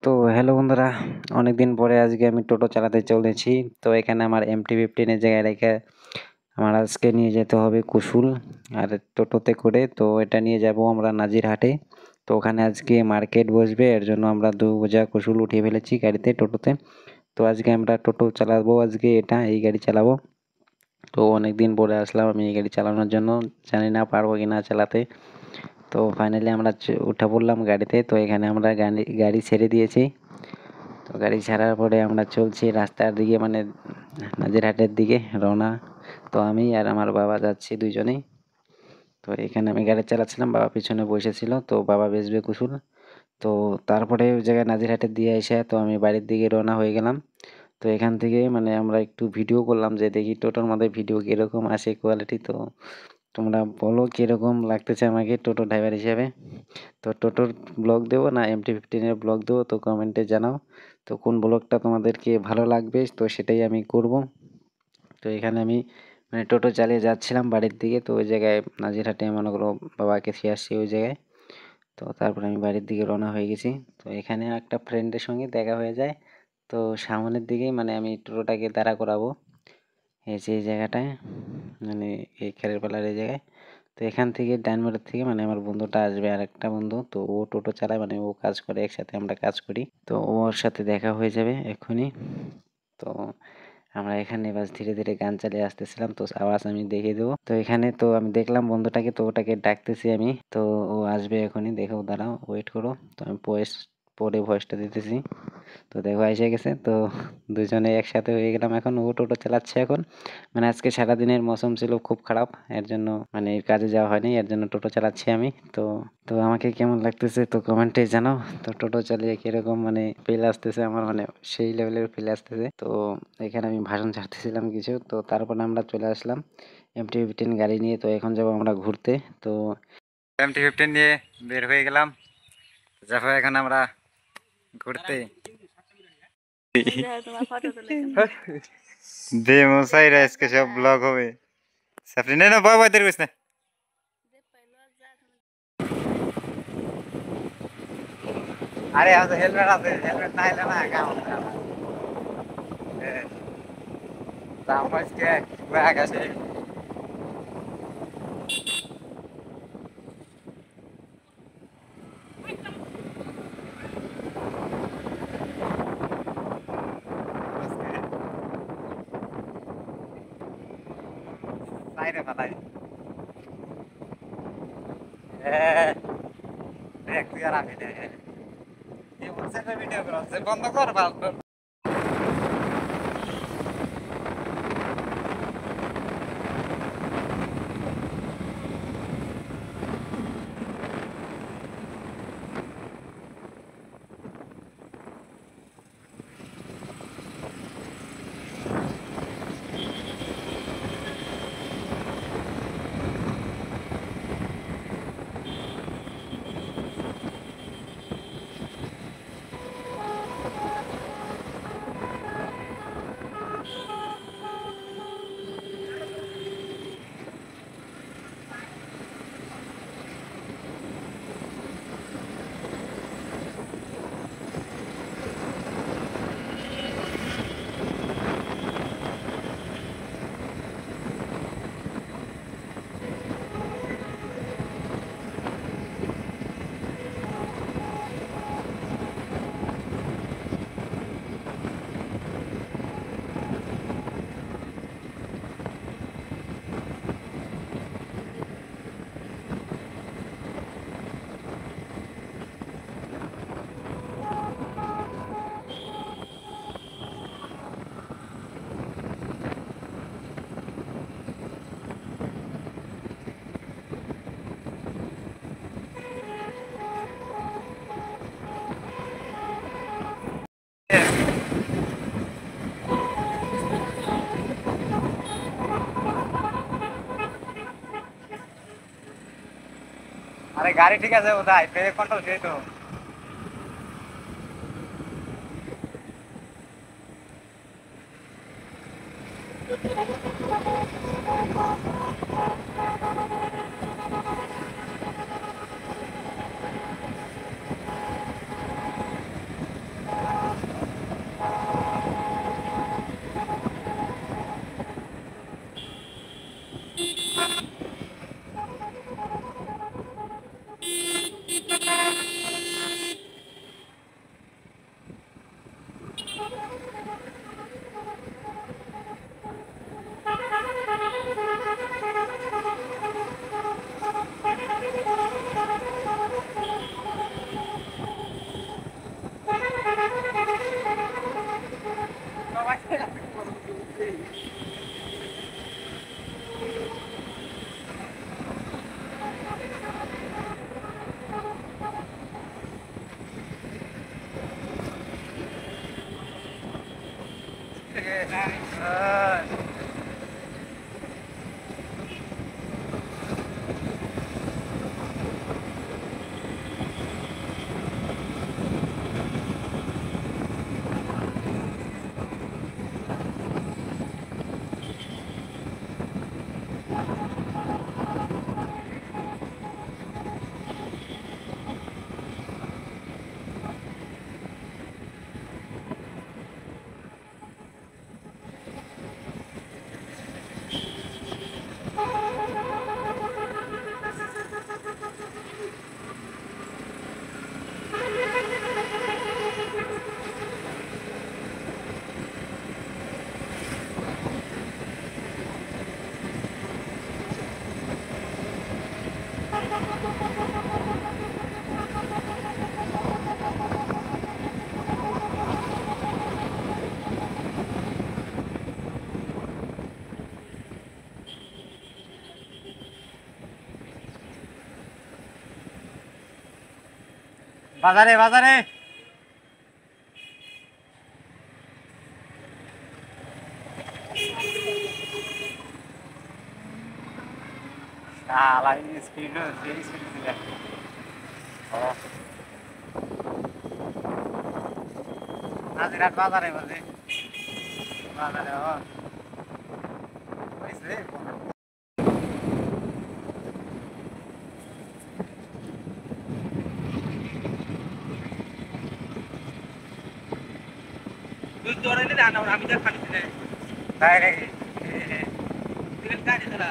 তো হ্যালো বন্ধুরা, অনেকদিন পরে আজকে আমি টোটো চালাতে চলেছি। তো এখানে আমার MT-15 এর জায়গায় রেখে আমার আজকে নিয়ে যেতে হবে কুসুল আর টোটোতে করে। তো এটা নিয়ে যাব আমরা নাজিরহাটে। তো ওখানে আজকে মার্কেট বসবে, এর জন্য আমরা 2 বোঝা কুসুল উঠিয়ে ফেলেছি গাড়িতে, টোটোতে। তো আজকে আমরা টোটো চালাবো, আজকে এই গাড়ি চালাবো। তো অনেকদিন পরে আসলাম আমি এই গাড়ি চালানোর জন্য, জানি না পারবো কিনা চালাতে। তো ফাইনালি আমরা উঠে পড়লাম গাড়িতে। তো এখানে আমরা গাড়ি ছেড়ে দিয়েছি। তো গাড়ি ছাড়ার পরে আমরা চলছি রাস্তার দিকে, মানে নাজিরহাটের দিকে রওনা। তো আমি আর আমার বাবা যাচ্ছি দুইজনেই। তো এখানে আমি গাড়ি চালাচ্ছিলাম, বাবা পিছনে বসেছিল। তো বাবা বেচবে কুসুল। তো তারপরে ওই জায়গায় নাজিরহাটের দিয়ে এসে তো আমি বাড়ির দিকে রওনা হয়ে গেলাম। তো এখান থেকে মানে আমরা একটু ভিডিও করলাম যে দেখি টোটোর মধ্যে ভিডিও কীরকম আসে কোয়ালিটি। তো তোমরা বলো কীরকম লাগতেছে আমাকে টোটো ড্রাইভার হিসেবে। তো টোটোর ব্লগ দেবো না MT-15 এর ব্লগ দেবো, তো কমেন্টে জানাও। তো কোন ব্লগটা তোমাদেরকে ভালো লাগবে তো সেটাই আমি করব। তো এখানে আমি মানে টোটো চালিয়ে যাচ্ছিলাম বাড়ির দিকে। তো ওই জায়গায় নাজিরহাটে মনে করো বাবাকে দিয়ে আসছি ওই জায়গায়। তো তারপরে আমি বাড়ির দিকে রওনা হয়ে গেছি। তো এখানে একটা ফ্রেন্ডের সঙ্গে দেখা হয়ে যায়। তো সামনের দিকেই মানে আমি টোটোটাকে দাঁড়া করাবো, এই যে এই জায়গাটায়, মানে এই খেরের পালার এই জায়গায়। তো এখান থেকে ডান মোড়ের থেকে মানে আমার বন্ধুটা আসবে, আর একটা বন্ধু। তো ও টোটো চালায়, মানে ও কাজ করে, একসাথে আমরা কাজ করি। তো ওর সাথে দেখা হয়ে যাবে এক্ষুনি। তো আমরা এখানে বাস ধীরে ধীরে গান চালিয়ে আসতেছিলাম। তো আওয়াজ আমি দেখিয়ে দেবো। তো এখানে তো আমি দেখলাম বন্ধুটাকে, তো ওটাকে ডাকতেছি আমি। তো ও আসবে এখনই, দেখো, দাঁড়াও, ওয়েট করো। তো আমি পরে ভয়েসটা দিতেছি। তো দেখো এসে গেছে। তো দুজনে একসাথে হয়ে গেলাম। এখন ও টোটো চালাচ্ছে এখন। মানে আজকে সারাদিনের মৌসুম ছিল খুব খারাপ, এর জন্য মানে কাজে যাওয়া হয়নি, এর জন্য টোটো চালাচ্ছি আমি। তো তো আমাকে কেমন লাগতেছে তো কমেন্টে জানাও। তো টোটো চালিয়ে কিরকম মানে ফিল আসতেছে আমার, মানে সেই লেভেলের ফিল আসতেছে। তো এখানে আমি ভাষণ ছাড়তেছিলাম কিছু। তো তারপর আমরা চলে আসলাম MT-15 গাড়ি নিয়ে। তো এখন যাবো আমরা ঘুরতে। তো MT-15 নিয়ে বের হয়ে গেলাম, যাবো এখন আমরা ঘুরতে। দে মশাইরা আজকে সব ব্লগ হবে। সাফরি না না বাবা দের কইছ না। আরে আজ হেলমেট আছে, হেলমেট না হলে না কাম হবে না। দাম আজকে ব্যাগ আছে। সাইরে ফালাই দেখ তুই আর আমি দেখ এই বলছে ভিডিও করো বন্ধ কর বাল। আরে গাড়ি ঠিক আছে কোথায়, ব্রেক কন্ট্রোল সেই তো। বাজারে বাজারে শালা স্পিড সেই স্পিড দিলে নাজিরাট বাজারে বাজে বাজারে হইছে তুই দৌড়াইলে না আমি যা খালি দিলে তাই নাকি তুই কাজ দিলা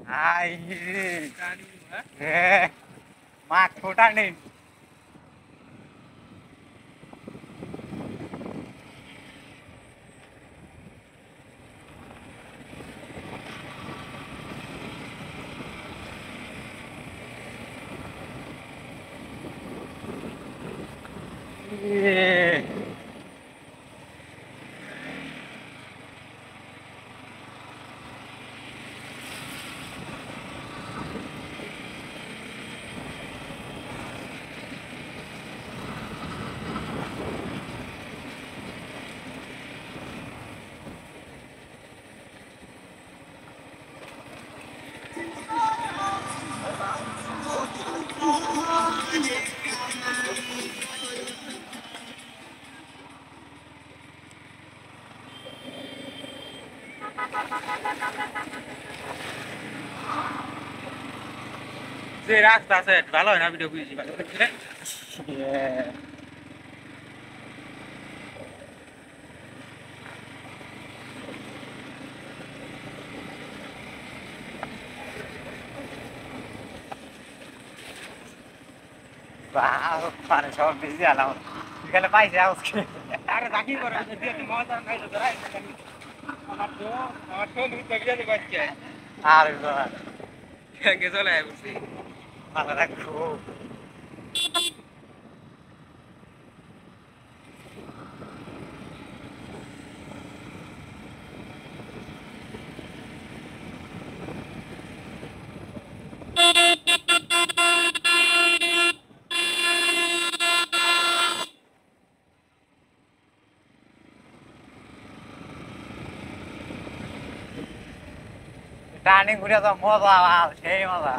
Ai, mak छोटा नहीं যে রাস্তা আছে ভালো হয় না ভিডিও বুঝি ভালো করে বাহ মানে সব বিজি আলাম বিকালে পাইছে আজকে আরে রাখি করে দিয়ে তুই মজা খাইলো তোরা আমার তো লুট গিয়ে যাচ্ছে আরে বাবা কে চলে আয় বলছি ভালো রাখো টার্নিং ঘুরে তো মজা সেই মজা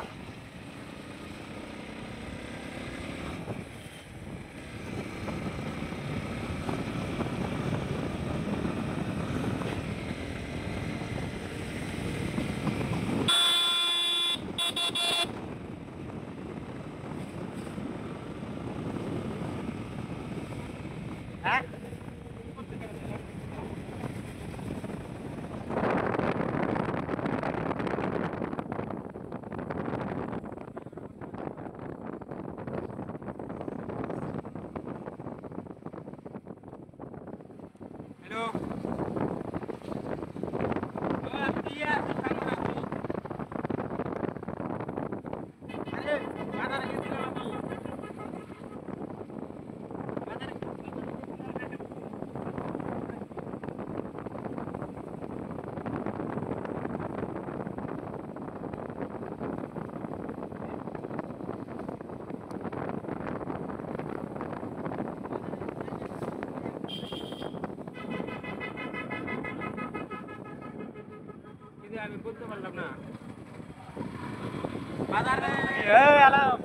এই আলাম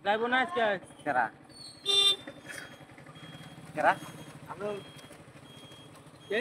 যাইবো না আজকে কেরা কেরা কে